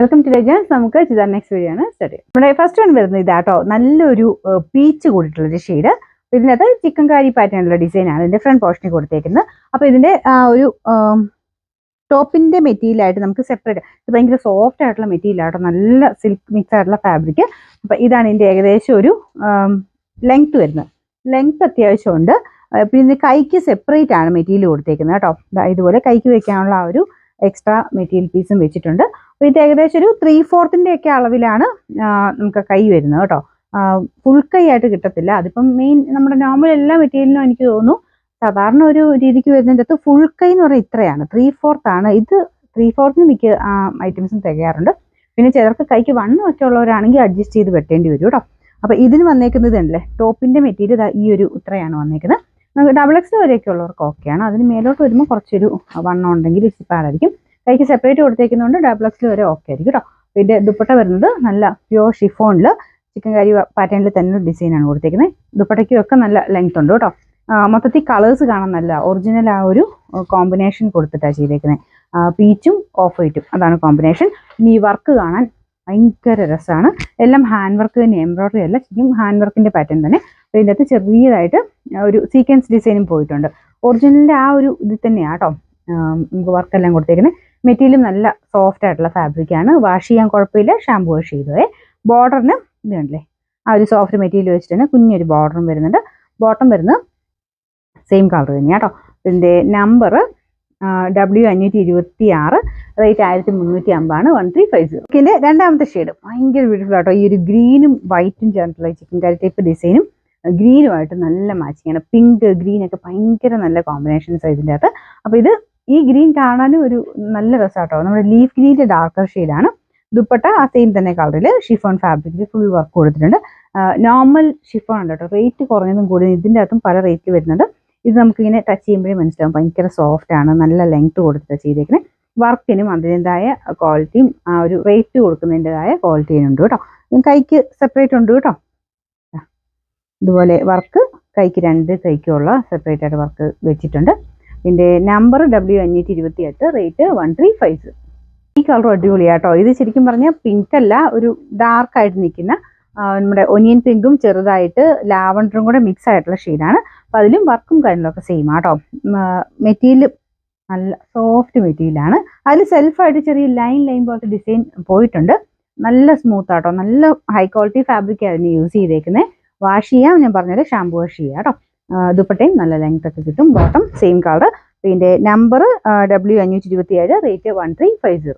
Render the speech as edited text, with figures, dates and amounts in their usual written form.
Welcome to legends. നമുക്ക് ചെയ്ത next video ആണ് സ്റ്റാർട്ട് ചെയ്യാം. നമ്മുടെ ഫസ്റ്റ് വൺ വരുന്നത് ഇതാട്ടോ, നല്ലൊരു പീച്ച് കൂടിയിട്ടുള്ളൊരു ഷെയ്ഡ്. ഇതിനകത്ത് ചിക്കൻ കാരി പാറ്റേണുള്ള ഡിസൈനാണ് ഇതിന്റെ ഫ്രണ്ട് പോർഷനിൽ കൊടുത്തേക്കുന്നത്. അപ്പോൾ ഇതിന്റെ ഒരു ടോപ്പിന്റെ മെറ്റീരിയൽ ആയിട്ട് നമുക്ക് സെപ്പറേറ്റ്, ഇത് ഭയങ്കര സോഫ്റ്റ് ആയിട്ടുള്ള മെറ്റീരിയൽ ആട്ടോ, നല്ല സിൽക്ക് മിക്സ് ആയിട്ടുള്ള ഫാബ്രിക്. അപ്പോൾ ഇതാണ് ഇതിന്റെ ഏകദേശം ഒരു ലെങ്ത് വരുന്നത്. ലെങ്ത് അത്യാവശ്യമുണ്ട്. പിന്നെ കൈക്ക് സെപ്പറേറ്റ് ആണ് മെറ്റീരിയൽ കൊടുത്തേക്കുന്നത് കേട്ടോ. ഇതുപോലെ കൈക്ക് വെക്കാനുള്ള ആ ഒരു എക്സ്ട്രാ മെറ്റീരിയൽ പീസും വെച്ചിട്ടുണ്ട്. അപ്പോൾ ഇത് ഏകദേശം ഒരു 3/4 ഒക്കെ അളവിലാണ് നമുക്ക് കൈ വരുന്നത് കേട്ടോ. ഫുൾ കൈ ആയിട്ട് കിട്ടത്തില്ല. അതിപ്പം മെയിൻ നമ്മുടെ നോർമൽ എല്ലാ മെറ്റീരിയലിനും എനിക്ക് തോന്നുന്നു സാധാരണ ഒരു രീതിക്ക് വരുന്നതിൻ്റെ അകത്ത് ഫുൾ കൈ എന്ന് പറഞ്ഞാൽ ഇത്രയാണ്, 3/4 ആണ്. ഇത് 3/4 മിക്ക ഐറ്റംസും തികയാറുണ്ട്. പിന്നെ ചിലർക്ക് കൈക്ക് വണ്ണമൊക്കെ ഉള്ളവരാണെങ്കിൽ അഡ്ജസ്റ്റ് ചെയ്ത് വെട്ടേണ്ടി വരും കേട്ടോ. അപ്പോൾ ഇതിന് വന്നേക്കുന്നത് ഉണ്ടല്ലേ, ടോപ്പിന്റെ മെറ്റീരിയൽ ഈ ഒരു ഇത്രയാണ് വന്നേക്കുന്നത്. നമുക്ക് XXL വരെയൊക്കെ ഉള്ളവർക്ക് ഓക്കെയാണ്. അതിന് മേലോട്ട് വരുമ്പോൾ കുറച്ചൊരു വണ്ണം ഉണ്ടെങ്കിൽ പാടായിരിക്കും. കൈക്ക് സെപ്പറേറ്റ് കൊടുത്തേക്കുന്നതുകൊണ്ട് XXL വരെ ഓക്കെ ആയിരിക്കും കേട്ടോ. ഇതിന്റെ ദുപ്പട്ട വരുന്നത് നല്ല പ്യുവർ ഷിഫോണിൽ ചിക്കൻ കറി പാറ്റേണിൽ തന്നെ ഡിസൈനാണ് കൊടുത്തേക്കുന്നത്. ദുപ്പട്ടയ്ക്കും ഒക്കെ നല്ല ലെങ്ത് ഉണ്ട് കേട്ടോ. മൊത്തത്തിൽ കളേഴ്സ് കാണാൻ നല്ല ഒറിജിനൽ ആ ഒരു കോമ്പിനേഷൻ കൊടുത്തിട്ടാണ് ചെയ്തേക്കുന്നത്. പീച്ചും ഓഫ് വൈറ്റും അതാണ് കോമ്പിനേഷൻ. ഇനി ഈ വർക്ക് കാണാൻ ഭയങ്കര രസമാണ്. എല്ലാം ഹാൻഡ് വർക്ക് തന്നെ, എംബ്രോയിഡറി അല്ല, ശരിക്കും ഹാൻഡ് വർക്കിന്റെ പാറ്റേൺ തന്നെ. അപ്പോൾ ഇതിൻ്റെ അകത്ത് ചെറിയതായിട്ട് ഒരു സീക്വൻസ് ഡിസൈനും പോയിട്ടുണ്ട്. ഒറിജിനലിന്റെ ആ ഒരു ഇതിൽ തന്നെയാണ് കേട്ടോ നമുക്ക് വർക്കെല്ലാം കൊടുത്തേക്കുന്നത്. മെറ്റീരിയലും നല്ല സോഫ്റ്റ് ആയിട്ടുള്ള ഫാബ്രിക്കാണ്. വാഷ് ചെയ്യാൻ കുഴപ്പമില്ല, ഷാമ്പു വാഷ് ചെയ്തേ. ബോർഡറിന് ഇത് കണ്ടില്ലേ, ആ ഒരു സോഫ്റ്റ് മെറ്റീരിയൽ വെച്ചിട്ട് തന്നെ കുഞ്ഞൊരു ബോർഡറും വരുന്നുണ്ട്. ബോട്ടം വരുന്നത് സെയിം കളർ തന്നെയാണ് കേട്ടോ. ഇതിൻ്റെ നമ്പർ W526, റേറ്റ് 1350, 1350. ഇതിൻ്റെ രണ്ടാമത്തെ ഷെയ്ഡ് ഭയങ്കര ബ്യൂട്ടിഫുൾ ആട്ടോ. ഈ ഒരു ഗ്രീനും വൈറ്റും ചേർന്നിട്ടുള്ള ചിക്കൻ കറി ടൈപ്പ് ഡിസൈനും ഗ്രീനുമായിട്ട് നല്ല മാച്ചിങ് ആണ്. പിങ്ക് ഗ്രീൻ ഒക്കെ ഭയങ്കര നല്ല കോമ്പിനേഷൻസ് ഇതിൻ്റെ അകത്ത്. അപ്പോൾ ഇത് ഈ ഗ്രീൻ കാണാനും ഒരു നല്ല രസമാട്ടോ. നമ്മുടെ ലീഫ് ഗ്രീനിന്റെ ഡാർക്കർ ഷെയ്ഡാണ്. ദുപ്പട്ട ആ സെയിം തന്നെ കളറിൽ ഷിഫോൺ ഫാബ്രിക്കിൽ ഫുൾ വർക്ക് കൊടുത്തിട്ടുണ്ട്. നോർമൽ ഷിഫോൺ ഉണ്ട് കേട്ടോ. റേറ്റ് കുറഞ്ഞതും കൂടുതലും ഇതിൻ്റെ അകത്തും പല റേറ്റ് വരുന്നുണ്ട്. ഇത് നമുക്കിങ്ങനെ ടച്ച് ചെയ്യുമ്പോഴേ മനസ്സിലാവും ഭയങ്കര സോഫ്റ്റ് ആണ്. നല്ല ലെങ്ത് കൊടുത്തിട്ട് ചെയ്തേക്കുന്നത്. വർക്കിനും അതിൻ്റെതായ ക്വാളിറ്റിയും ആ ഒരു റേറ്റ് കൊടുക്കുന്നതിൻ്റെതായ ക്വാളിറ്റിയും ഉണ്ട് കേട്ടോ. കൈക്ക് സെപ്പറേറ്റ് ഉണ്ട് കേട്ടോ. ഇതുപോലെ വർക്ക് കൈക്ക് 2 കൈക്കുള്ള സെപ്പറേറ്റ് ആയിട്ട് വർക്ക് വെച്ചിട്ടുണ്ട്. ഇതിൻ്റെ നമ്പർ W528, റേറ്റ് 1350. ഈ കളർ അടിപൊളിയാട്ടോ. ഇത് ശരിക്കും പറഞ്ഞാൽ പിങ്ക് അല്ല, ഒരു ഡാർക്ക് ആയിട്ട് നിൽക്കുന്ന നമ്മുടെ ഒനിയൻ പിങ്കും ചെറുതായിട്ട് ലാവണ്ടറും കൂടെ മിക്സ് ആയിട്ടുള്ള ഷെയ്ഡാണ്. അപ്പം അതിലും വർക്കും കാര്യങ്ങളൊക്കെ സെയിം ആട്ടോ. മെറ്റീരിയൽ നല്ല സോഫ്റ്റ് മെറ്റീരിയലാണ്. അതിൽ സെൽഫായിട്ട് ചെറിയ ലൈൻ പോലത്തെ ഡിസൈൻ പോയിട്ടുണ്ട്. നല്ല സ്മൂത്ത് ആട്ടോ. നല്ല ഹൈ ക്വാളിറ്റി ഫാബ്രിക് ആയിരുന്നു യൂസ് ചെയ്തേക്കുന്നത്. വാഷ് ചെയ്യാം, ഞാൻ പറഞ്ഞത് ഷാമ്പു വാഷ് ചെയ്യാം കേട്ടോ. ദുപ്പട്ടയും നല്ല ലെങ്ത് ഒക്കെ കിട്ടും. Bottom same colour. ഇതിൻ്റെ നമ്പർ W527, റേറ്റ് 1350.